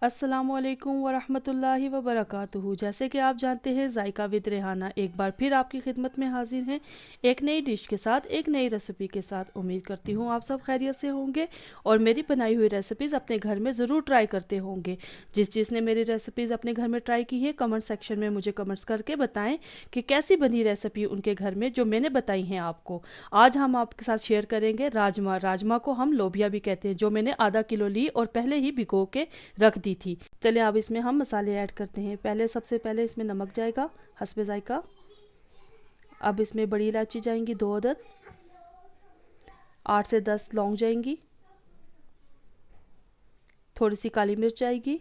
अस्सलामुअलैकुम वरहमतुल्लाहि वबरकातुहू। जैसे कि आप जानते हैं, जायका विद रेहाना एक बार फिर आपकी खिदमत में हाजिर हैं एक नई डिश के साथ, एक नई रेसिपी के साथ। उम्मीद करती हूँ आप सब खैरियत से होंगे और मेरी बनाई हुई रेसिपीज़ अपने घर में ज़रूर ट्राई करते होंगे। जिसने मेरी रेसिपीज़ अपने घर में ट्राई की है, कमेंट सेक्शन में मुझे कमेंट्स करके बताएं कि कैसी बनी रेसिपी उनके घर में जो मैंने बताई हैं आपको। आज हम आपके साथ शेयर करेंगे राजमा को हम लोबिया भी कहते हैं, जो मैंने आधा किलो ली और पहले ही भिगो के रख दी थी। चलिए अब इसमें हम मसाले ऐड करते हैं। सबसे पहले इसमें नमक जाएगा हस्बे जायका। अब इसमें बड़ी इलायची जाएंगी 2 अदद, 8 से 10 लौंग जाएंगी, थोड़ी सी काली मिर्च जाएगी,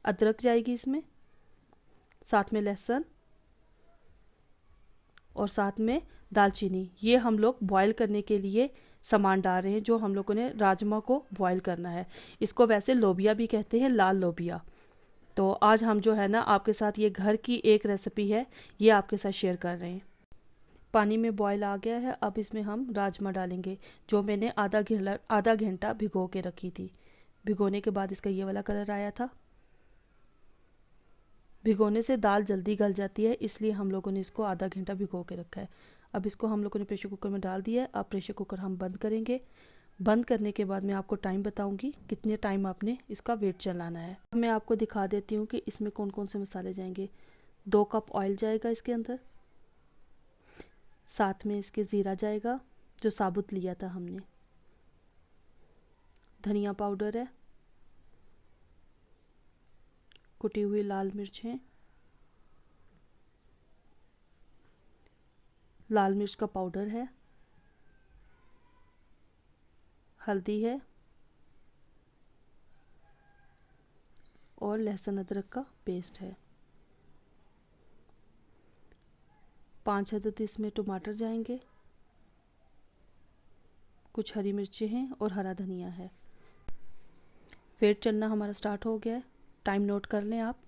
अदरक जाएगी इसमें, साथ में लहसुन और साथ में दालचीनी। ये हम लोग बॉईल करने के लिए सामान डाल रहे हैं, जो हम लोगों ने राजमा को बॉईल करना है। इसको वैसे लोबिया भी कहते हैं, लाल लोबिया। तो आज हम जो है ना आपके साथ ये घर की एक रेसिपी है, ये आपके साथ शेयर कर रहे हैं। पानी में बॉईल आ गया है। अब इसमें हम राजमा डालेंगे, जो मैंने आधा घंटा भिगो के रखी थी। भिगोने के बाद इसका ये वाला कलर आया था। भिगोने से दाल जल्दी गल जाती है, इसलिए हम लोगों ने इसको आधा घंटा भिगो के रखा है। अब इसको हम लोगों ने प्रेशर कुकर में डाल दिया है। अब प्रेशर कुकर हम बंद करेंगे। बंद करने के बाद मैं आपको टाइम बताऊंगी कितने टाइम आपने इसका वेट चलाना है। अब मैं आपको दिखा देती हूँ कि इसमें कौन कौन से मसाले जाएंगे। 2 कप ऑयल जाएगा इसके अंदर, साथ में इसके ज़ीरा जाएगा जो साबुत लिया था हमने, धनिया पाउडर है, कुटी हुई लाल मिर्च है, लाल मिर्च का पाउडर है, हल्दी है और लहसुन अदरक का पेस्ट है। 5 अदद इसमें टमाटर जाएंगे, कुछ हरी मिर्चें हैं और हरा धनिया है। वेट चलना हमारा स्टार्ट हो गया है, टाइम नोट कर लें आप।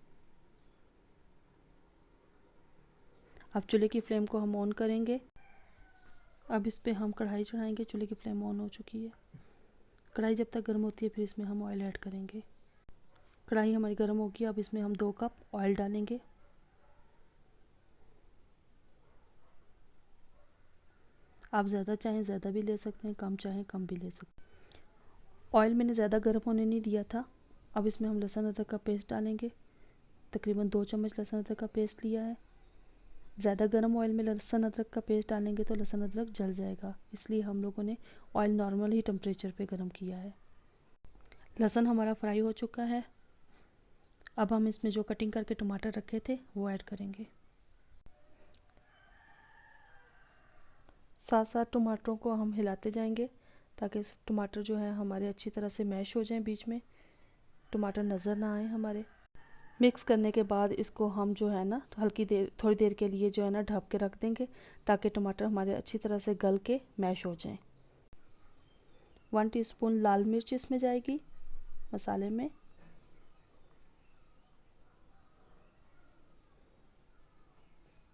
अब चूल्हे की फ्लेम को हम ऑन करेंगे। अब इस पे हम कढ़ाई चढ़ाएंगे। चूल्हे की फ्लेम ऑन हो चुकी है। कढ़ाई जब तक गर्म होती है फिर इसमें हम ऑयल ऐड करेंगे। कढ़ाई हमारी गर्म होगी। अब इसमें हम 2 कप ऑयल डालेंगे। आप ज़्यादा चाहें ज़्यादा भी ले सकते हैं, कम चाहें कम भी ले सकते हैं। ऑयल मैंने ज़्यादा गर्म होने नहीं दिया था। अब इसमें हम लहसुन अदरक का पेस्ट डालेंगे। तकरीबन 2 चम्मच लहसुन अदरक का पेस्ट लिया है। ज़्यादा गर्म ऑयल में लहसुन अदरक का पेस्ट डालेंगे तो लहसुन अदरक जल जाएगा, इसलिए हम लोगों ने ऑयल नॉर्मल ही टेम्परेचर पे गर्म किया है। लहसुन हमारा फ्राई हो चुका है। अब हम इसमें जो कटिंग करके टमाटर रखे थे वो ऐड करेंगे। साथ साथ टमाटरों को हम हिलाते जाएंगे ताकि टमाटर जो है हमारे अच्छी तरह से मैश हो जाएं, बीच में टमाटर नज़र ना आए हमारे। मिक्स करने के बाद इसको हम जो है ना थोड़ी देर के लिए जो है ना ढक के रख देंगे ताकि टमाटर हमारे अच्छी तरह से गल के मैश हो जाएं। 1 टीस्पून लाल मिर्च इसमें जाएगी मसाले में।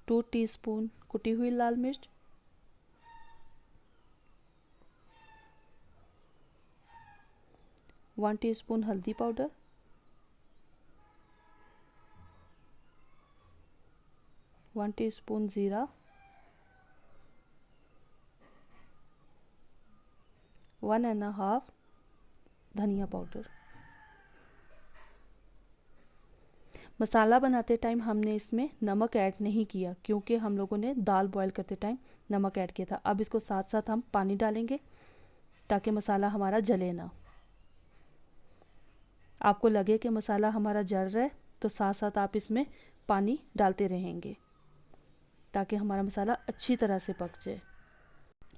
2 टीस्पून कुटी हुई लाल मिर्च, 1 टीस्पून हल्दी पाउडर, 1 टीस्पून ज़ीरा, 1½ धनिया पाउडर। मसाला बनाते टाइम हमने इसमें नमक ऐड नहीं किया क्योंकि हम लोगों ने दाल बॉईल करते टाइम नमक ऐड किया था। अब इसको साथ साथ हम पानी डालेंगे ताकि मसाला हमारा जले ना। आपको लगे कि मसाला हमारा जल रहा है तो साथ साथ आप इसमें पानी डालते रहेंगे ताकि हमारा मसाला अच्छी तरह से पक जाए।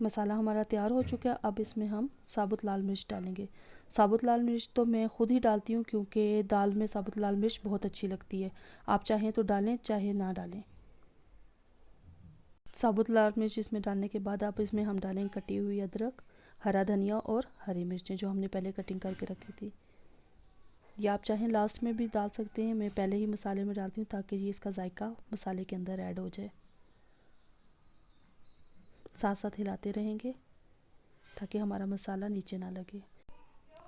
मसाला हमारा तैयार हो चुका है। अब इसमें हम साबुत लाल मिर्च डालेंगे। साबुत लाल मिर्च तो मैं खुद ही डालती हूँ क्योंकि दाल में साबुत लाल मिर्च बहुत अच्छी लगती है। आप चाहें तो डालें, चाहे ना डालें। साबुत लाल मिर्च इसमें डालने के बाद अब इसमें हम डालेंगे कटी हुई अदरक, हरा धनिया और हरी मिर्चें जो हमने पहले कटिंग करके रखी थी। या आप चाहें लास्ट में भी डाल सकते हैं, मैं पहले ही मसाले में डालती हूँ ताकि ये इसका जायका मसाले के अंदर ऐड हो जाए। साथ साथ हिलाते रहेंगे ताकि हमारा मसाला नीचे ना लगे।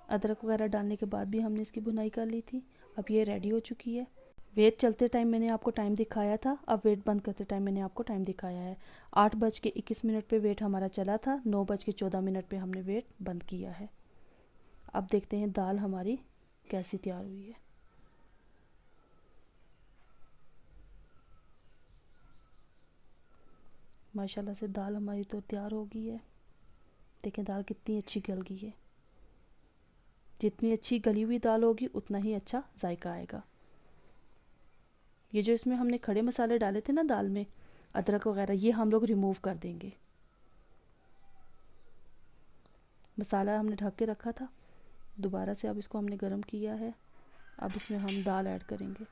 अदरक वगैरह डालने के बाद भी हमने इसकी भुनाई कर ली थी। अब ये रेडी हो चुकी है। वेट चलते टाइम मैंने आपको टाइम दिखाया था, अब वेट बंद करते टाइम मैंने आपको टाइम दिखाया है। 8:21 पे वेट हमारा चला था, 9:14 पे हमने वेट बंद किया है। अब देखते हैं दाल हमारी कैसी तैयार हुई है। माशाल्लाह से दाल हमारी तो तैयार हो गई है। देखें दाल कितनी अच्छी गल गई है। जितनी अच्छी गली हुई दाल होगी उतना ही अच्छा जायका आएगा। ये जो इसमें हमने खड़े मसाले डाले थे ना दाल में, अदरक वगैरह, ये हम लोग रिमूव कर देंगे। मसाला हमने ढक के रखा था, दोबारा से अब इसको हमने गर्म किया है। अब इसमें हम दाल ऐड करेंगे।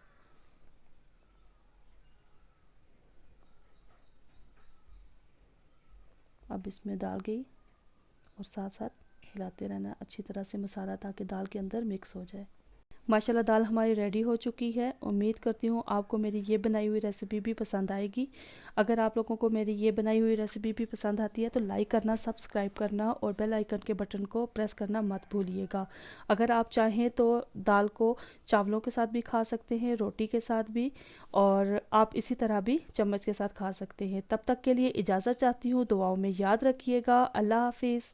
अब इसमें दाल गई और साथ साथ हिलाते रहना अच्छी तरह से मसाला, ताकि दाल के अंदर मिक्स हो जाए। माशाल्लाह दाल हमारी रेडी हो चुकी है। उम्मीद करती हूँ आपको मेरी ये बनाई हुई रेसिपी भी पसंद आएगी। अगर आप लोगों को मेरी ये बनाई हुई रेसिपी भी पसंद आती है तो लाइक करना, सब्सक्राइब करना और बेल आइकन के बटन को प्रेस करना मत भूलिएगा। अगर आप चाहें तो दाल को चावलों के साथ भी खा सकते हैं, रोटी के साथ भी, और आप इसी तरह भी चम्मच के साथ खा सकते हैं। तब तक के लिए इजाज़त चाहती हूँ। दुआओं में याद रखिएगा। अल्लाह हाफिज़।